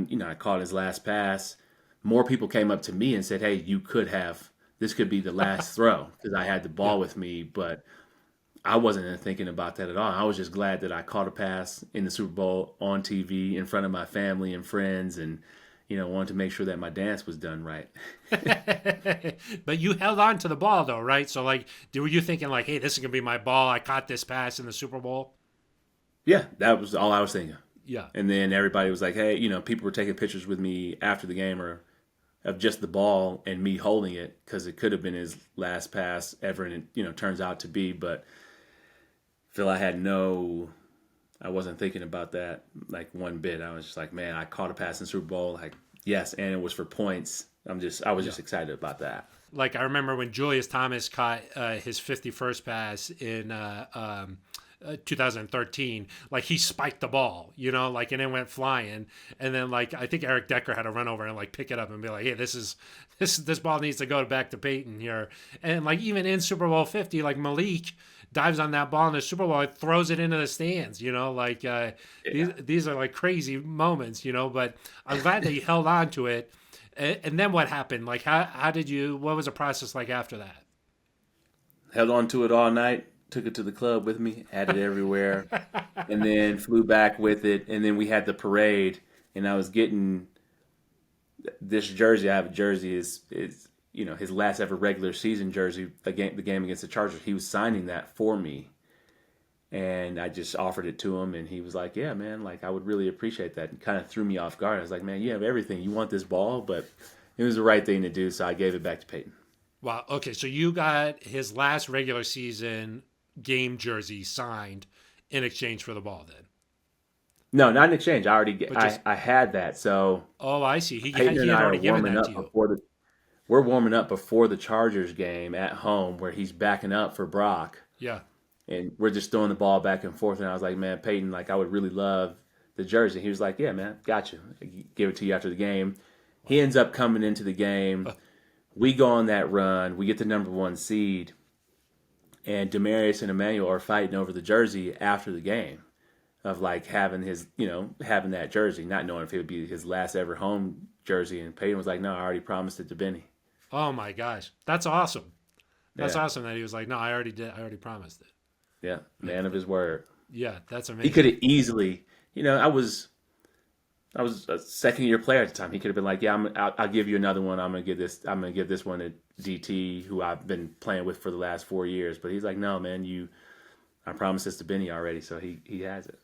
when, I caught his last pass, more people came up to me and said, hey, this could be the last throw because I had the Yeah. ball with me. But I wasn't thinking about that at all. I was just glad that I caught a pass in the Super Bowl on TV in front of my family and friends and, wanted to make sure that my dance was done right. But you held on to the ball though, right? So like, were you thinking like, hey, this is gonna be my ball? I caught this pass in the Super Bowl. Yeah, that was all I was thinking. Yeah. And then everybody was like, hey, people were taking pictures with me after the game or of just the ball and me holding it because it could have been his last pass ever. And it, turns out to be. But Phil, I wasn't thinking about that like one bit. I was just like, man, I caught a pass in the Super Bowl. Like, yes. And it was for points. I was Yeah. just excited about that. Like I remember when Julius Thomas caught his 51st pass in 2013. Like he spiked the ball, like and it went flying. And then like I think Eric Decker had to run over and like pick it up and be like, hey, this ball needs to go back to Peyton here. And like even in Super Bowl 50, like Malik dives on that ball in the Super Bowl, it throws it into the stands. Like Yeah. these are like crazy moments. But I'm glad that you held on to it. And then what happened? Like, how did you? What was the process like after Held on to it all night. Took it to the club with me. Had it everywhere. And then flew back with it. And then we had the parade. And I was getting this jersey. I have a jersey. Is his last ever regular season jersey. The game against the Chargers. He was signing that for me. And I just offered it to him, and he was like, "Yeah, man, like I would really appreciate that." And kind of threw me off guard. I was like, "Man, you have everything. You want this ball?" But it was the right thing to do, so I gave it back to Peyton. Wow. Okay, so you got his last regular season game jersey signed in exchange for the ball, then. No, not in exchange. I already But just I had that. So oh, I see. Peyton He and had I are already given warming that to up you. we're warming up before the Chargers game at home, where he's backing up for Brock. Yeah. And we're just throwing the ball back and forth. And I was like, man, Peyton, like I would really love the jersey. He was like, yeah, man, got you. Give it to you after the game. He ends up coming into the game. We go on that run. We get the number one seed. And Demarius and Emmanuel are fighting over the jersey after the game of like having having that jersey, not knowing if it would be his last ever home jersey. And Peyton was like, no, I already promised it to Benny. Oh my gosh, that's awesome. That's Yeah. awesome that he was like, no, I already did. I already promised it. Yeah. Man of his word. Yeah, that's He could amazing. have easily, I was a second year player at the time. He could have been like, "Yeah, I'll give you another one. I'm gonna give this. I'm gonna give this one to DT, who I've been playing with for the last 4 years." But he's like, "No, man. I promised this to Benny already, so he has it."